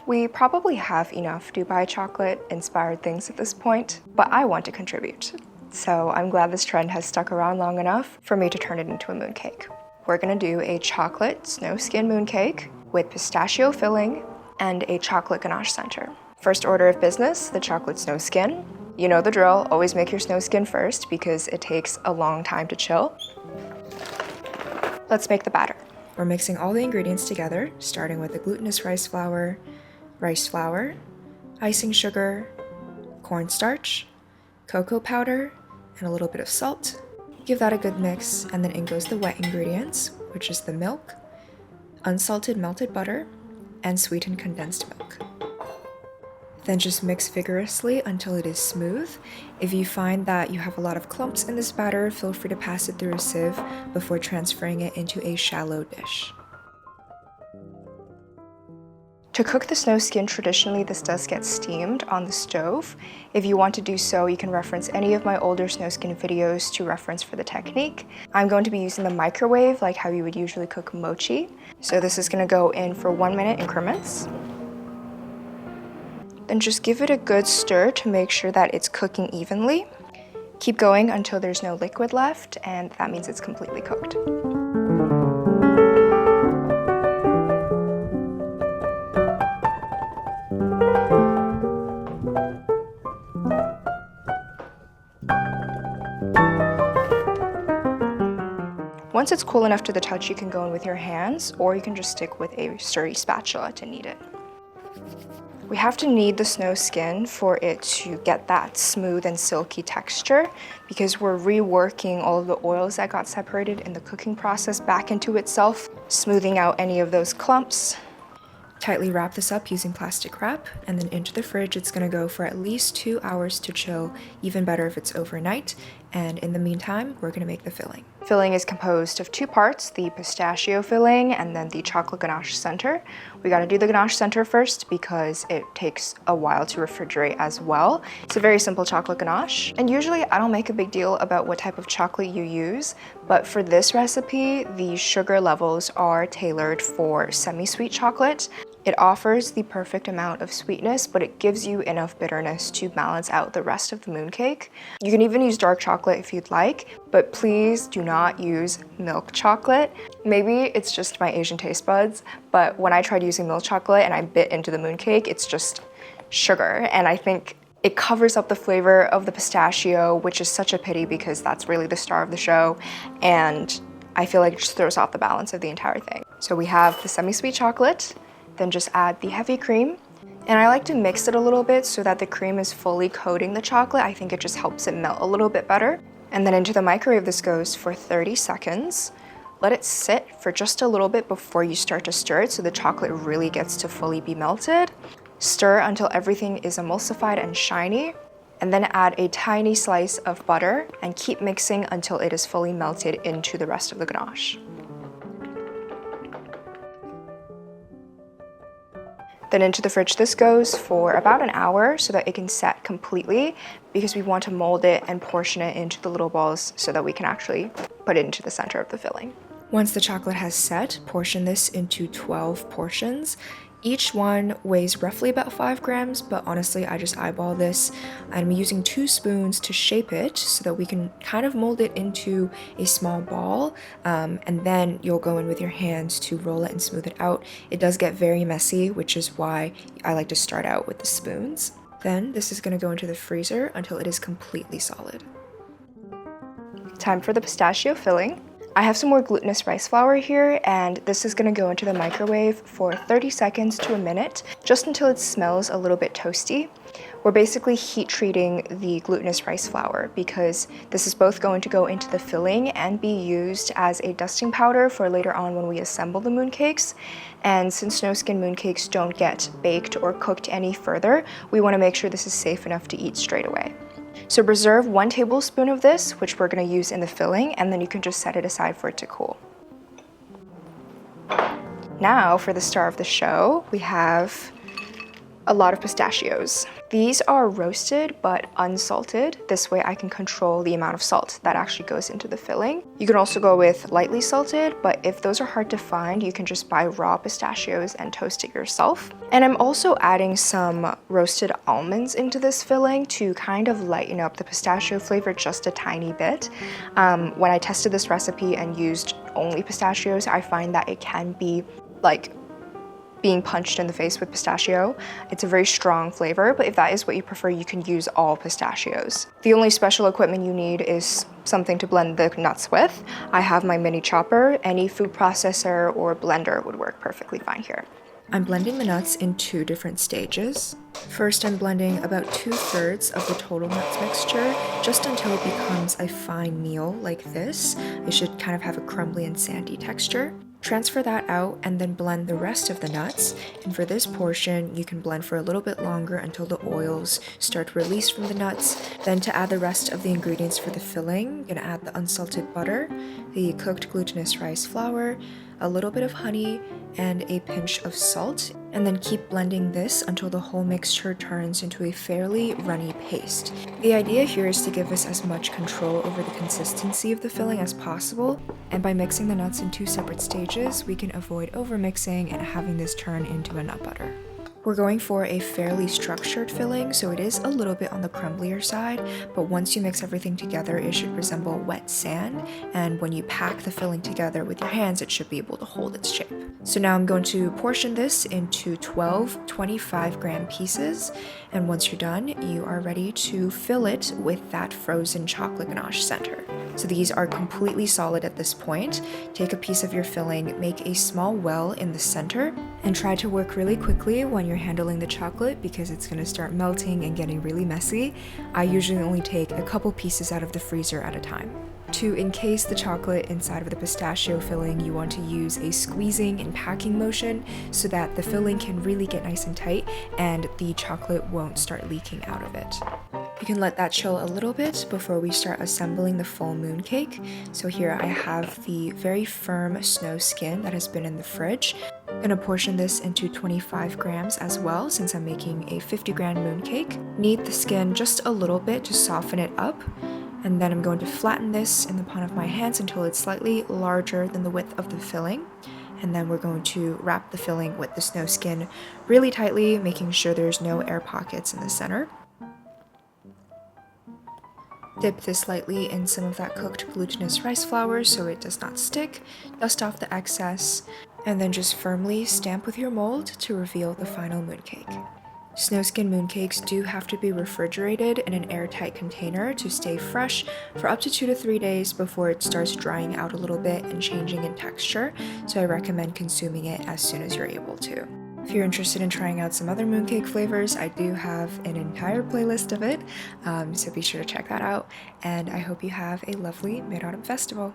We probably have enough Dubai chocolate-inspired things at this point, but I want to contribute. So I'm glad this trend has stuck around long enough for me to turn it into a mooncake. We're gonna do a chocolate snow skin mooncake with pistachio filling and a chocolate ganache center. First order of business, the chocolate snow skin. You know the drill, always make your snow skin first because it takes a long time to chill. Let's make the batter. We're mixing all the ingredients together, starting with the glutinous rice flour, icing sugar, cornstarch, cocoa powder, and a little bit of salt. Give that a good mix, and then in goes the wet ingredients, which is the milk, unsalted melted butter, and sweetened condensed milk. Then just mix vigorously until it is smooth. If you find that you have a lot of clumps in this batter, feel free to pass it through a sieve before transferring it into a shallow dish. To cook the snow skin, traditionally this does get steamed on the stove. If you want to do so, you can reference any of my older snow skin videos to reference for the technique. I'm going to be using the microwave like how you would usually cook mochi. So this is going to go in for 1 minute increments. Then just give it a good stir to make sure that it's cooking evenly. Keep going until there's no liquid left, and that means it's completely cooked. Once it's cool enough to the touch, you can go in with your hands, or you can just stick with a sturdy spatula to knead it. We have to knead the snow skin for it to get that smooth and silky texture because we're reworking all of the oils that got separated in the cooking process back into itself, smoothing out any of those clumps. Tightly wrap this up using plastic wrap, and then into the fridge. It's gonna go for at least 2 hours to chill, even better if it's overnight. And in the meantime, we're gonna make the filling. Filling is composed of 2 parts, the pistachio filling and then the chocolate ganache center. We gotta do the ganache center first because it takes a while to refrigerate as well. It's a very simple chocolate ganache, and usually I don't make a big deal about what type of chocolate you use, but for this recipe, the sugar levels are tailored for semi-sweet chocolate. It offers the perfect amount of sweetness, but it gives you enough bitterness to balance out the rest of the mooncake. You can even use dark chocolate if you'd like, but please do not use milk chocolate. Maybe it's just my Asian taste buds, but when I tried using milk chocolate and I bit into the mooncake, it's just sugar, and I think it covers up the flavor of the pistachio, which is such a pity because that's really the star of the show, and I feel like it just throws off the balance of the entire thing. So we have the semi-sweet chocolate, then just add the heavy cream. And I like to mix it a little bit so that the cream is fully coating the chocolate. I think it just helps it melt a little bit better. And then into the microwave this goes for 30 seconds. Let it sit for just a little bit before you start to stir it so the chocolate really gets to fully be melted. Stir until everything is emulsified and shiny. And then add a tiny slice of butter and keep mixing until it is fully melted into the rest of the ganache. Then into the fridge this goes for about an hour so that it can set completely, because we want to mold it and portion it into the little balls so that we can actually put it into the center of the filling. Once the chocolate has set, portion this into 12 portions. Each one weighs roughly about 5 grams, but honestly, I just eyeball this. I'm using 2 spoons to shape it so that we can kind of mold it into a small ball, and then you'll go in with your hands to roll it and smooth it out. It does get very messy, which is why I like to start out with the spoons. Then this is going to go into the freezer until it is completely solid. Time for the pistachio filling. I have some more glutinous rice flour here, and this is gonna go into the microwave for 30 seconds to a minute, just until it smells a little bit toasty. We're basically heat treating the glutinous rice flour because this is both going to go into the filling and be used as a dusting powder for later on when we assemble the mooncakes. And since snow skin mooncakes don't get baked or cooked any further, we wanna make sure this is safe enough to eat straight away. So reserve 1 tablespoon of this, which we're going to use in the filling, and then you can just set it aside for it to cool. Now for the star of the show, we have a lot of pistachios. These are roasted but unsalted. This way I can control the amount of salt that actually goes into the filling. You can also go with lightly salted, but if those are hard to find, you can just buy raw pistachios and toast it yourself. And I'm also adding some roasted almonds into this filling to kind of lighten up the pistachio flavor just a tiny bit. When I tested this recipe and used only pistachios, I find that it can be like being punched in the face with pistachio. It's a very strong flavor, but if that is what you prefer, you can use all pistachios. The only special equipment you need is something to blend the nuts with. I have my mini chopper. Any food processor or blender would work perfectly fine here. I'm blending the nuts in 2 different stages. First, I'm blending about 2/3 of the total nuts mixture, just until it becomes a fine meal like this. It should kind of have a crumbly and sandy texture. Transfer that out and then blend the rest of the nuts. And for this portion, you can blend for a little bit longer until the oils start to release from the nuts. Then to add the rest of the ingredients for the filling, I'm gonna add the unsalted butter, the cooked glutinous rice flour, a little bit of honey, and a pinch of salt, and then keep blending this until the whole mixture turns into a fairly runny paste. The idea here is to give us as much control over the consistency of the filling as possible, and by mixing the nuts in 2 separate stages, we can avoid overmixing and having this turn into a nut butter. We're going for a fairly structured filling, so it is a little bit on the crumblier side, but once you mix everything together, it should resemble wet sand, and when you pack the filling together with your hands, it should be able to hold its shape. So now I'm going to portion this into 12 25-gram pieces, and once you're done, you are ready to fill it with that frozen chocolate ganache center. So these are completely solid at this point. Take a piece of your filling, make a small well in the center, and try to work really quickly when you're handling the chocolate because it's going to start melting and getting really messy. I usually only take a couple pieces out of the freezer at a time. To encase the chocolate inside of the pistachio filling, you want to use a squeezing and packing motion so that the filling can really get nice and tight and the chocolate won't start leaking out of it. You can let that chill a little bit before we start assembling the full mooncake. So here I have the very firm snow skin that has been in the fridge. I'm gonna portion this into 25 grams as well since I'm making a 50-gram mooncake. Knead the skin just a little bit to soften it up. And then I'm going to flatten this in the palm of my hands until it's slightly larger than the width of the filling. And then we're going to wrap the filling with the snow skin really tightly, making sure there's no air pockets in the center. Dip this lightly in some of that cooked glutinous rice flour so it does not stick. Dust off the excess, and then just firmly stamp with your mold to reveal the final mooncake. Snowskin mooncakes do have to be refrigerated in an airtight container to stay fresh for up to 2 to 3 days before it starts drying out a little bit and changing in texture, so I recommend consuming it as soon as you're able to. If you're interested in trying out some other mooncake flavors, I do have an entire playlist of it, so be sure to check that out, and I hope you have a lovely Mid-Autumn Festival.